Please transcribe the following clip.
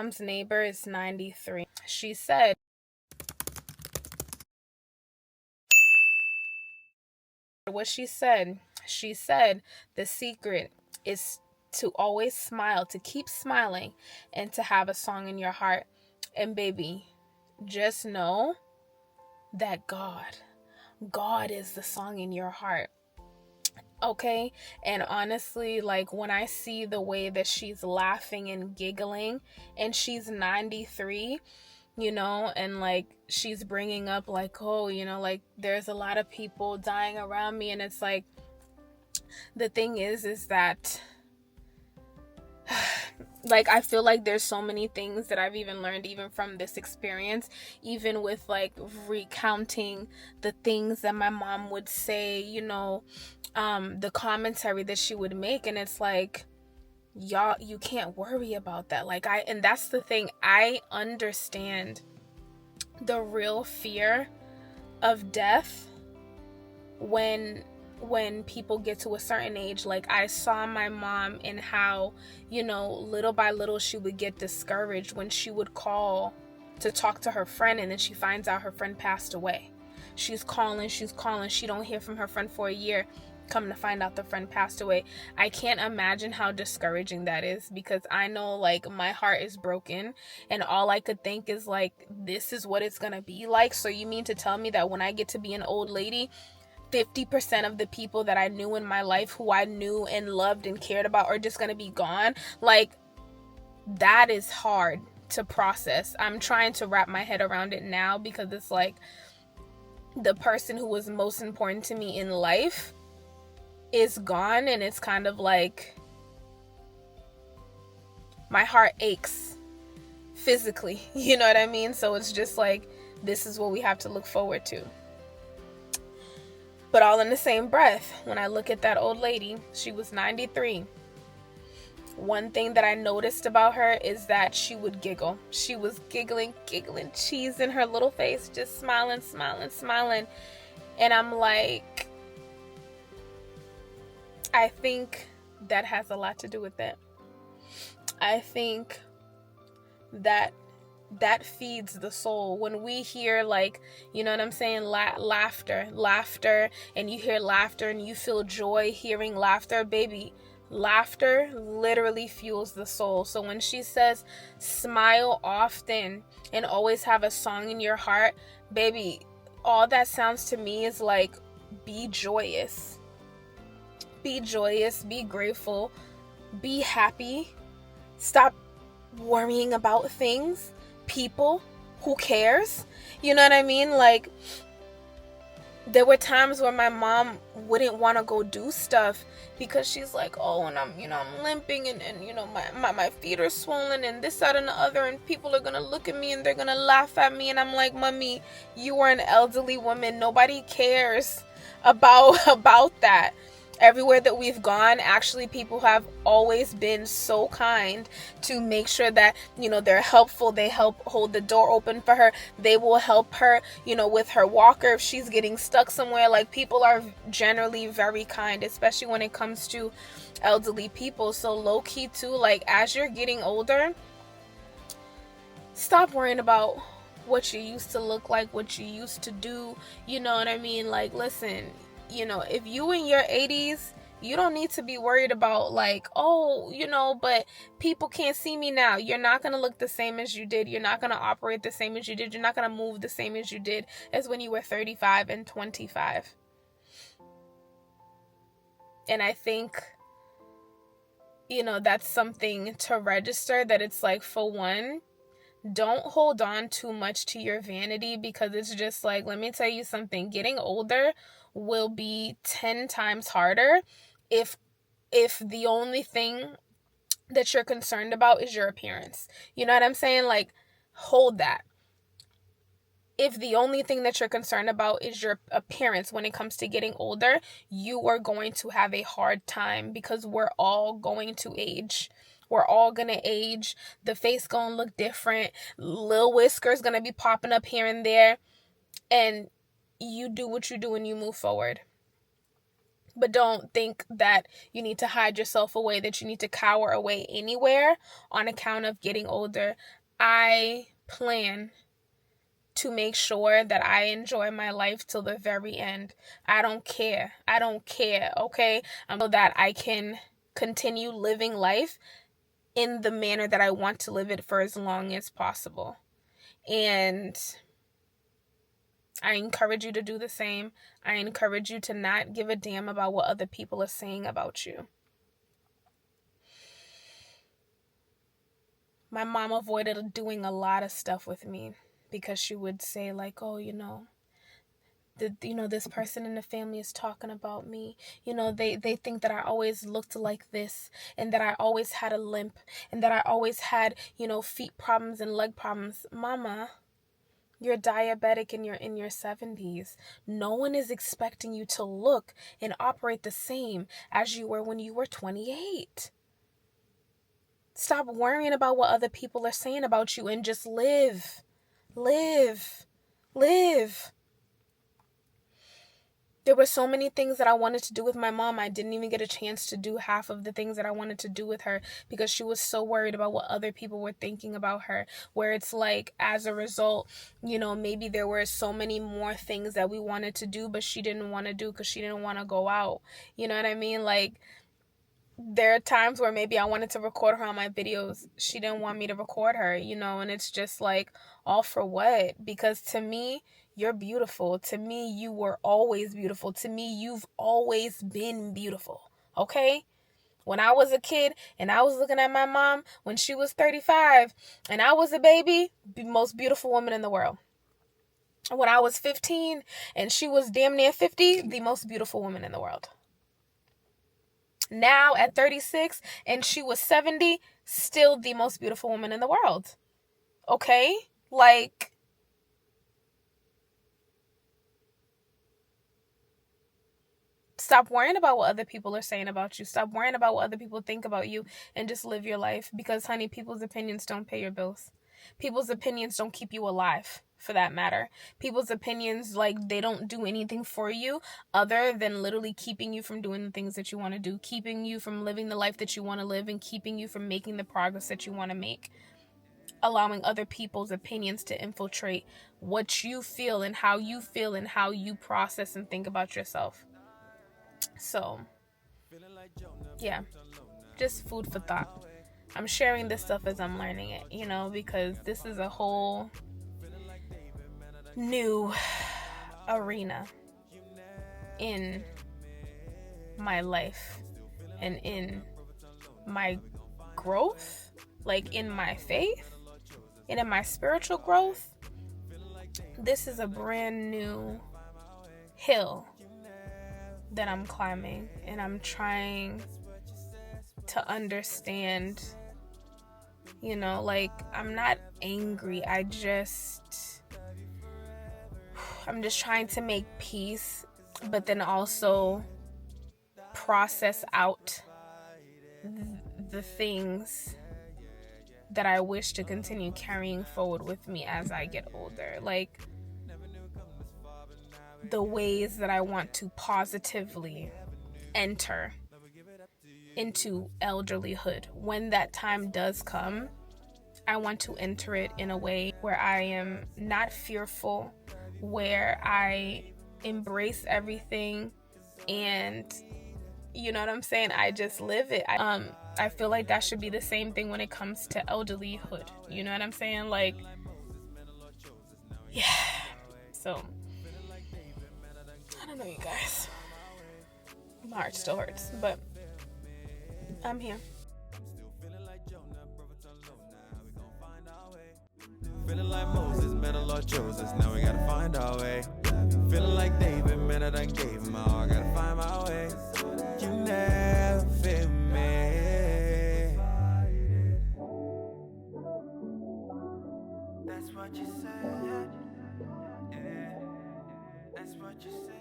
mom's neighbor is 93. She said, what she said, the secret is to always smile, to keep smiling, and to have a song in your heart. And baby, just know that God is the song in your heart. Okay? And honestly, like, when I see the way that she's laughing and giggling, and she's 93, and like she's bringing up like, oh, like there's a lot of people dying around me, and it's like, the thing is that like, I feel like there's so many things that I've even learned even from this experience, even with like recounting the things that my mom would say, the commentary that she would make. And it's like, y'all, you can't worry about that. Like, and that's the thing, I understand the real fear of death when people get to a certain age. Like, I saw my mom and how, little by little she would get discouraged when she would call to talk to her friend, and then she finds out her friend passed away. She's calling, she don't hear from her friend for a year. Come to find out the friend passed away. I can't imagine how discouraging that is, because I know, like, my heart is broken, and all I could think is like, this is what it's gonna be like. So you mean to tell me that when I get to be an old lady, 50% of the people that I knew in my life, who I knew and loved and cared about, are just gonna be gone? Like, that is hard to process. I'm trying to wrap my head around it now, because it's like, the person who was most important to me in life is gone, and it's kind of like, my heart aches physically, you know what I mean? So it's just like, this is what we have to look forward to. But all in the same breath, when I look at that old lady, she was 93. One thing that I noticed about her is that she would giggle. She was giggling, cheese in her little face, just smiling. And I'm like, I think that has a lot to do with it. I think that feeds the soul. When we hear, like, you know what I'm saying, laughter, and you hear laughter and you feel joy hearing laughter, baby, laughter literally fuels the soul. So when she says smile often and always have a song in your heart, baby, all that sounds to me is like, be joyous, be grateful, be happy, stop worrying about things, people, who cares? You know what I mean? Like, there were times where my mom wouldn't want to go do stuff because she's like, oh, and I'm limping, and my feet are swollen, and this, that, and the other, and people are gonna look at me and they're gonna laugh at me. And I'm like, Mommy, you are an elderly woman. Nobody cares about that. Everywhere that we've gone, actually, people have always been so kind to make sure that, they're helpful. They help hold the door open for her. They will help her, with her walker if she's getting stuck somewhere. Like, people are generally very kind, especially when it comes to elderly people. So low key too, like, as you're getting older, stop worrying about what you used to look like, what you used to do. You know what I mean? Like, listen, if you in your 80s, you don't need to be worried about, like, oh, but people can't see me now. You're not going to look the same as you did. You're not going to operate the same as you did. You're not going to move the same as you did as when you were 35 and 25. And I think, that's something to register, that it's like, for one, don't hold on too much to your vanity, because it's just like, let me tell you something, getting older will be 10 times harder if the only thing that you're concerned about is your appearance. You know what I'm saying? Like, hold that. If the only thing that you're concerned about is your appearance when it comes to getting older, you are going to have a hard time, because we're all going to age. We're all gonna age. The face gonna look different. Little whiskers gonna be popping up here and there. And you do what you do and you move forward. But don't think that you need to hide yourself away, that you need to cower away anywhere on account of getting older. I plan to make sure that I enjoy my life till the very end. I don't care, okay? I know that I can continue living life in the manner that I want to live it for as long as possible. And I encourage you to do the same. I encourage you to not give a damn about what other people are saying about you. My mom avoided doing a lot of stuff with me because she would say like, oh, this person in the family is talking about me. They think that I always looked like this, and that I always had a limp, and that I always had, feet problems and leg problems. Mama, you're diabetic and you're in your 70s. No one is expecting you to look and operate the same as you were when you were 28. Stop worrying about what other people are saying about you and just live. Live. There were so many things that I wanted to do with my mom. I didn't even get a chance to do half of the things that I wanted to do with her because she was so worried about what other people were thinking about her. Where it's like, as a result, maybe there were so many more things that we wanted to do, but she didn't want to do because she didn't want to go out. You know what I mean? Like, there are times where maybe I wanted to record her on my videos. She didn't want me to record her, and it's just like, all for what? Because to me, you're beautiful. To me, you were always beautiful. To me, you've always been beautiful. Okay? When I was a kid and I was looking at my mom when she was 35 and I was a baby, the most beautiful woman in the world. When I was 15 and she was damn near 50, the most beautiful woman in the world. Now at 36 and she was 70, still the most beautiful woman in the world. Okay? Like, stop worrying about what other people are saying about you. Stop worrying about what other people think about you and just live your life. Because, honey, people's opinions don't pay your bills. People's opinions don't keep you alive, for that matter. People's opinions, they don't do anything for you other than literally keeping you from doing the things that you want to do, keeping you from living the life that you want to live, and keeping you from making the progress that you want to make. Allowing other people's opinions to infiltrate what you feel and how you process and think about yourself. So, yeah, just food for thought. I'm sharing this stuff as I'm learning it, because this is a whole new arena in my life and in my growth, in my faith and in my spiritual growth. This is a brand new hill that I'm climbing, and I'm trying to understand, I'm not angry. I'm just trying to make peace, but then also process out the things that I wish to continue carrying forward with me as I get older. The ways that I want to positively enter into elderlyhood. When that time does come, I want to enter it in a way where I am not fearful, where I embrace everything, and you know what I'm saying? I just live it. I feel like that should be the same thing when it comes to elderlyhood. You know what I'm saying? Yeah. So, I don't know, you guys. My heart still hurts, but I'm here. Feeling like Moses, met the Lord chose us, now we gotta find our way. Feeling like David, man, I done gave him all, gotta find my way. You never fit me. That's what you said. Yeah, that's what you said.